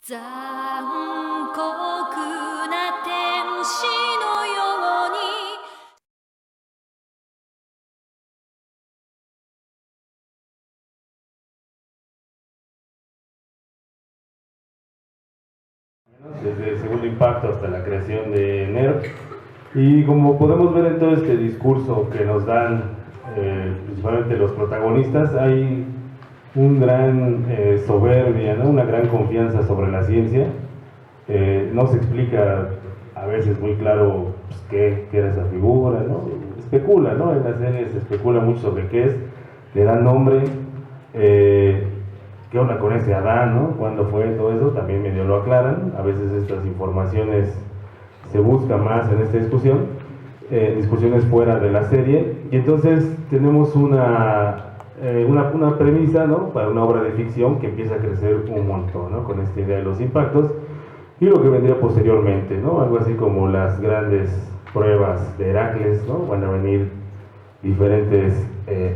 残酷な天使のようにdesde el segundo impacto hasta la creación de NERV. Y como podemos ver en todo este discurso que nos dan principalmente los protagonistas, hay un gran soberbia, ¿no? Una gran confianza sobre la ciencia. No se explica a veces muy claro pues, qué era esa figura, ¿no? Especula, ¿no? En la serie se especula mucho sobre qué es, le dan nombre, qué onda con ese Adán, ¿no? ¿Cuándo fue todo eso? También medio lo aclaran. A veces estas informaciones se buscan más en esta discusión, discusiones fuera de la serie, y entonces tenemos una premisa, ¿no? Para una obra de ficción que empieza a crecer un montón, ¿no? Con esta idea de los impactos y lo que vendría posteriormente, ¿no? Algo así como las grandes pruebas de Heracles, ¿no? Van a venir diferentes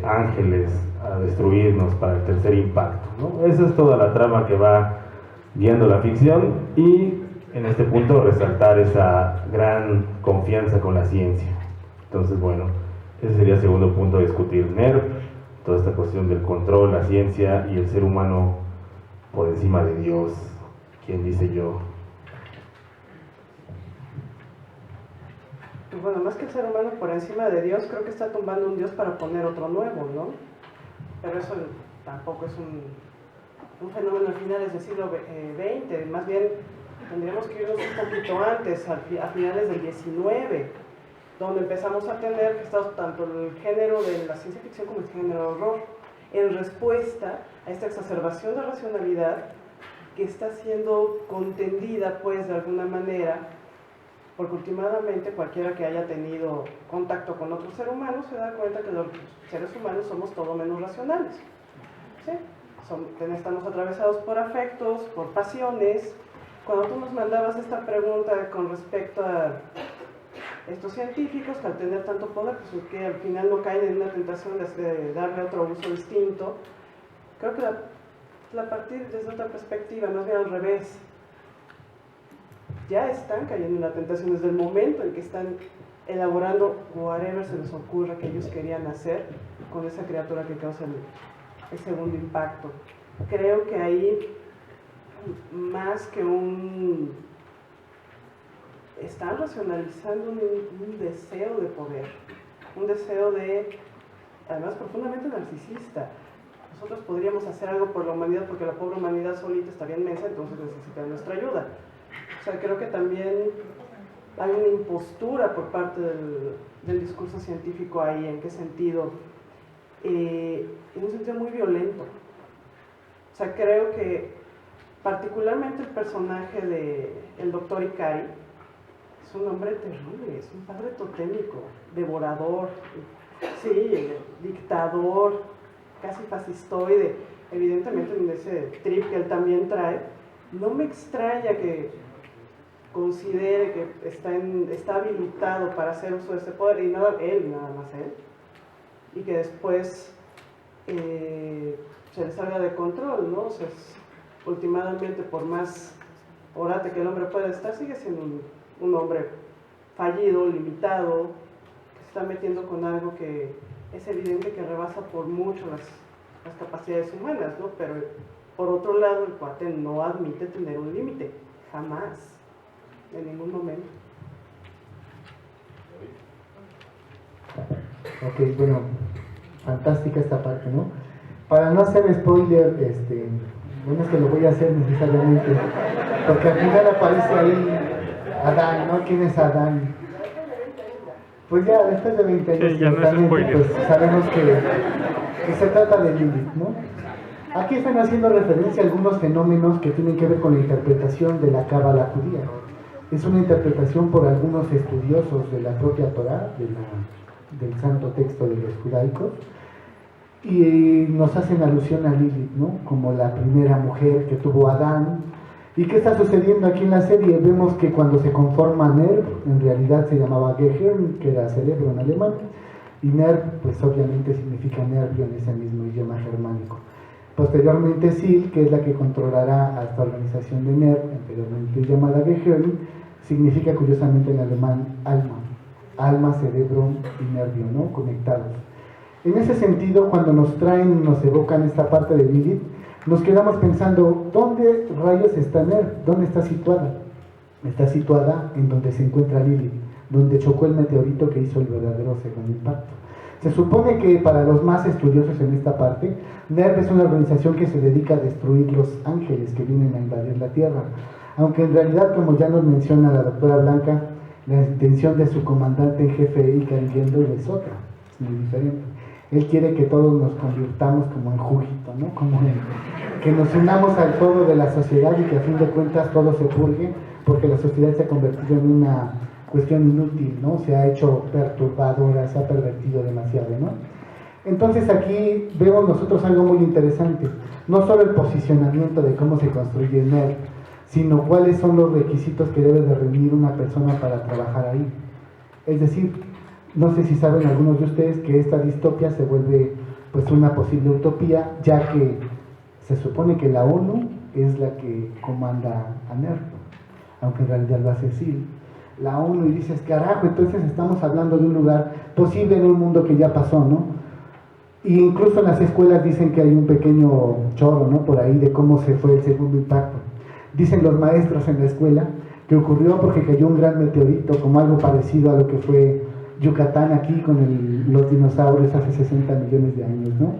ángeles a destruirnos para el tercer impacto, ¿no? Esa es toda la trama que va guiando la ficción, y en este punto resaltar esa gran confianza con la ciencia. Entonces, bueno, ese sería el segundo punto a discutir: NERV, toda esta cuestión del control, la ciencia y el ser humano por encima de Dios. ¿Quién dice yo? Bueno, más que el ser humano por encima de Dios, creo que está tumbando un Dios para poner otro nuevo, ¿no? Pero eso tampoco es un fenómeno a finales del siglo XX, más bien tendríamos que irnos un poquito antes, a finales del XIX, donde empezamos a tener que está tanto el género de la ciencia ficción como el género de horror, en respuesta a esta exacerbación de racionalidad que está siendo contendida, pues, de alguna manera, porque últimamente cualquiera que haya tenido contacto con otro ser humano se da cuenta que los seres humanos somos todo menos racionales, ¿sí? Estamos atravesados por afectos, por pasiones. Cuando tú nos mandabas esta pregunta con respecto a estos científicos que al tener tanto poder, pues que al final no caen en una tentación de darle otro uso distinto, creo que la partir desde otra perspectiva, más bien al revés, ya están cayendo en la tentación desde el momento en que están elaborando whatever se les ocurra que ellos querían hacer con esa criatura que causa el segundo impacto. Creo que ahí, más que están racionalizando un deseo de poder, un deseo además profundamente narcisista. Nosotros podríamos hacer algo por la humanidad porque la pobre humanidad solita estaría inmensa, entonces necesita nuestra ayuda. O sea, creo que también hay una impostura por parte del discurso científico ahí. ¿En qué sentido? En un sentido muy violento. O sea, creo que particularmente el personaje del doctor Ikari es un hombre terrible, es un padre totémico, devorador, sí, dictador, casi fascistoide, evidentemente en ese trip que él también trae. No me extraña que considere que está habilitado para hacer uso de ese poder, y nada más él, y que después se le salga de control, ¿no? O sea, últimamente, por más orate que el hombre pueda estar, sigue siendo un hombre fallido, limitado, que se está metiendo con algo que es evidente que rebasa por mucho las capacidades humanas, ¿no? Pero por otro lado, el cuate no admite tener un límite, jamás, en ningún momento. Ok, bueno, fantástica esta parte, ¿no? Para no hacer spoiler, bueno, es que lo voy a hacer necesariamente, porque al final aparece ahí Adán, ¿no? ¿Quién es Adán? Pues ya, después de 20 años, sí, pues sabemos que se trata de Lilith, ¿no? Aquí están haciendo referencia a algunos fenómenos que tienen que ver con la interpretación de la cábala judía. Es una interpretación por algunos estudiosos de la propia Torá, del santo texto de los judaicos, y nos hacen alusión a Lilith, ¿no? Como la primera mujer que tuvo Adán. ¿Y qué está sucediendo aquí en la serie? Vemos que cuando se conforma NERV, en realidad se llamaba Gehirn, que era cerebro en alemán, y NERV, pues obviamente significa nervio en ese mismo idioma germánico. Posteriormente SIL, que es la que controlará a esta organización organización de NER, anteriormente llamada Gehirn, significa curiosamente en alemán alma, alma, cerebro y nervio, ¿no? Conectados. En ese sentido, cuando nos traen, nos evocan esta parte de Lilith, nos quedamos pensando, ¿dónde rayos está NER? ¿Dónde está situada? Está situada en donde se encuentra Lilith, donde chocó el meteorito que hizo el verdadero segundo impacto. Se supone que para los más estudiosos en esta parte, NERV es una organización que se dedica a destruir los ángeles que vienen a invadir la Tierra. Aunque en realidad, como ya nos menciona la doctora Blanca, la intención de su comandante en jefe Ikari Gendo es otra, es muy diferente. Él quiere que todos nos convirtamos como en juguito, ¿no? Que nos unamos al todo de la sociedad y que a fin de cuentas todo se purgue, porque la sociedad se ha convertido en una cuestión inútil, ¿no? Se ha hecho perturbadora, se ha pervertido demasiado, ¿no? Entonces aquí vemos nosotros algo muy interesante, no solo el posicionamiento de cómo se construye el NER, sino cuáles son los requisitos que debe de reunir una persona para trabajar ahí. Es decir, no sé si saben algunos de ustedes que esta distopia se vuelve pues una posible utopía, ya que se supone que la ONU es la que comanda a NER, aunque en realidad lo hace SEAL. La ONU y dices, carajo, entonces estamos hablando de un lugar posible en un mundo que ya pasó, ¿no? Y incluso en las escuelas dicen que hay un pequeño chorro, ¿no? Por ahí de cómo se fue el segundo impacto. Dicen los maestros en la escuela que ocurrió porque cayó un gran meteorito, como algo parecido a lo que fue Yucatán aquí con los dinosaurios hace 60 millones de años, ¿no?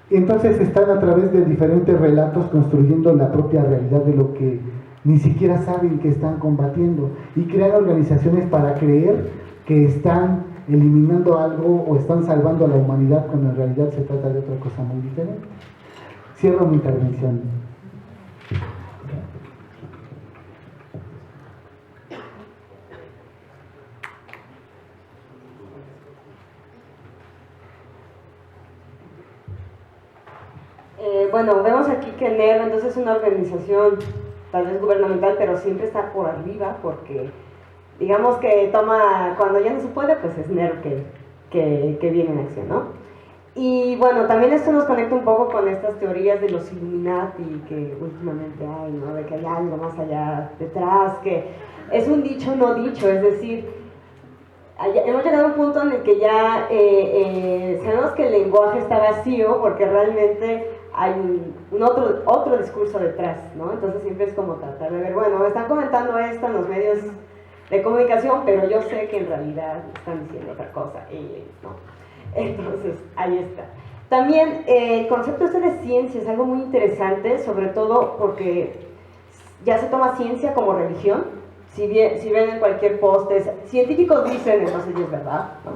Y entonces están a través de diferentes relatos construyendo la propia realidad de lo que ni siquiera saben que están combatiendo y crean organizaciones para creer que están eliminando algo o están salvando a la humanidad cuando en realidad se trata de otra cosa muy diferente. Cierro mi intervención. Bueno, vemos aquí que NER entonces es una organización tal vez gubernamental, pero siempre está por arriba porque digamos que toma, cuando ya no se puede, pues es NER que viene en acción, ¿no? Y bueno, también esto nos conecta un poco con estas teorías de los Illuminati que últimamente hay, ¿no? De que hay algo más allá detrás, que es un dicho no dicho, es decir, hemos llegado a un punto en el que ya sabemos que el lenguaje está vacío porque realmente hay un otro discurso detrás, ¿no? Entonces siempre es como tratar de ver, bueno, me están comentando esto en los medios de comunicación, pero yo sé que en realidad están diciendo otra cosa, ¿no? Entonces, ahí está. También el concepto este de ciencia es algo muy interesante, sobre todo porque ya se toma ciencia como religión. Si ven en cualquier post, científicos dicen, entonces ya es verdad, ¿no?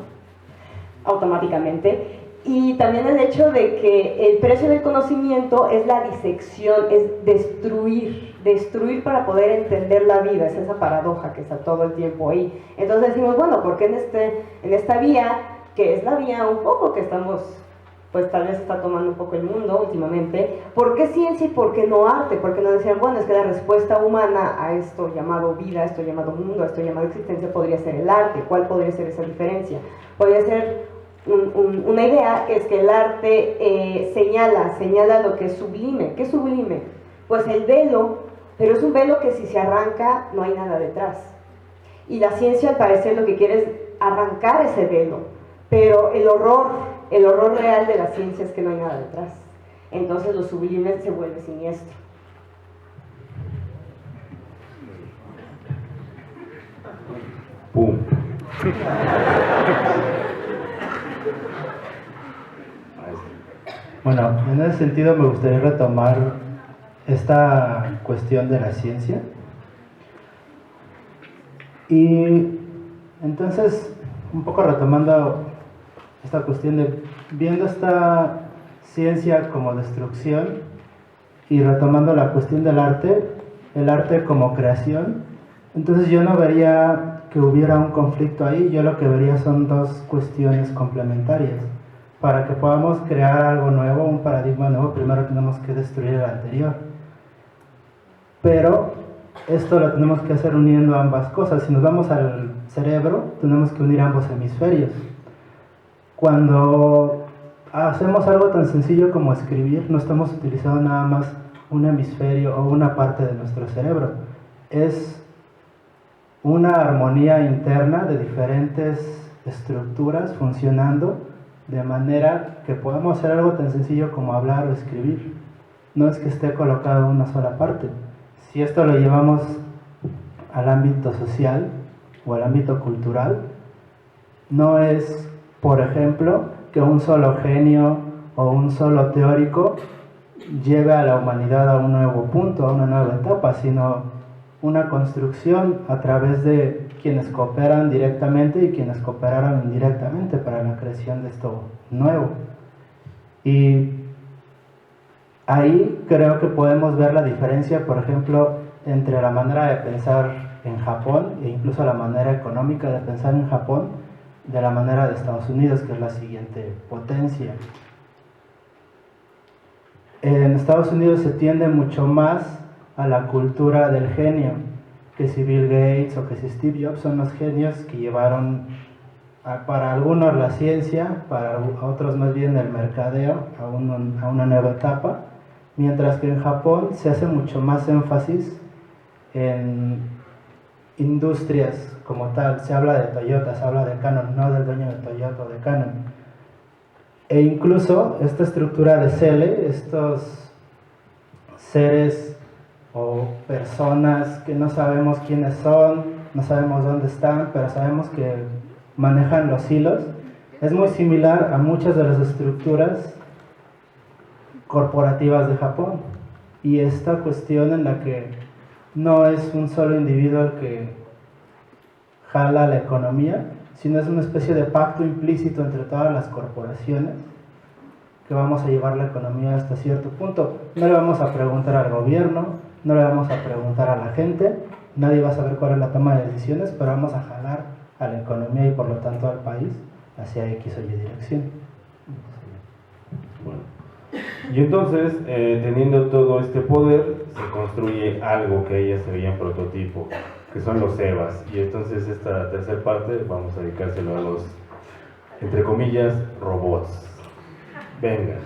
Automáticamente. Y también el hecho de que el precio del conocimiento es la disección, es destruir para poder entender la vida, es esa paradoja que está todo el tiempo ahí. Entonces decimos, bueno, ¿por qué en esta vía, que es la vía un poco que estamos, pues tal vez está tomando un poco el mundo últimamente, ¿por qué ciencia y por qué no arte? Porque nos decían, bueno, es que la respuesta humana a esto llamado vida, a esto llamado mundo, a esto llamado existencia podría ser el arte. ¿Cuál podría ser esa diferencia? Podría ser una idea que es que el arte señala lo que es sublime. ¿Qué es sublime? Pues el velo, pero es un velo que si se arranca no hay nada detrás. Y la ciencia al parecer lo que quiere es arrancar ese velo, pero el horror real de la ciencia es que no hay nada detrás. Entonces lo sublime se vuelve siniestro. ¡Pum! Bueno, en ese sentido me gustaría retomar esta cuestión de la ciencia. Y entonces, un poco retomando esta cuestión de viendo esta ciencia como destrucción y retomando la cuestión del arte, el arte como creación, entonces yo no vería que hubiera un conflicto ahí, yo lo que vería son dos cuestiones complementarias. Para que podamos crear algo nuevo, un paradigma nuevo, primero tenemos que destruir el anterior. Pero esto lo tenemos que hacer uniendo ambas cosas. Si nos vamos al cerebro, tenemos que unir ambos hemisferios. Cuando hacemos algo tan sencillo como escribir, no estamos utilizando nada más un hemisferio o una parte de nuestro cerebro. Es una armonía interna de diferentes estructuras funcionando de manera que podamos hacer algo tan sencillo como hablar o escribir. No es que esté colocado en una sola parte. Si esto lo llevamos al ámbito social o al ámbito cultural, no es, por ejemplo, que un solo genio o un solo teórico lleve a la humanidad a un nuevo punto, a una nueva etapa, sino una construcción a través de quienes cooperan directamente y quienes cooperaron indirectamente para la creación de esto nuevo. Y ahí creo que podemos ver la diferencia, por ejemplo, entre la manera de pensar en Japón e incluso la manera económica de pensar en Japón de la manera de Estados Unidos, que es la siguiente potencia. En Estados Unidos se tiende mucho más a la cultura del genio, que si Bill Gates o que si Steve Jobs son los genios que llevaron para algunos la ciencia, para otros más bien el mercadeo a una nueva etapa, mientras que en Japón se hace mucho más énfasis en industrias como tal. Se habla de Toyota, se habla de Canon, no del dueño de Toyota o de Canon. E incluso esta estructura de Cele, estos seres o personas que no sabemos quiénes son, no sabemos dónde están, pero sabemos que manejan los hilos, es muy similar a muchas de las estructuras corporativas de Japón. Y esta cuestión en la que no es un solo individuo el que jala la economía, sino es una especie de pacto implícito entre todas las corporaciones que vamos a llevar la economía hasta cierto punto. No le vamos a preguntar al gobierno, no le vamos a preguntar a la gente, nadie va a saber cuál es la toma de decisiones, pero vamos a jalar a la economía y por lo tanto al país hacia X o Y dirección. Bueno. Y entonces, teniendo todo este poder, se construye algo que ella se veía en prototipo, que son los EVAs. Y entonces esta tercera parte vamos a dedicárselo a los, entre comillas, robots. Venga.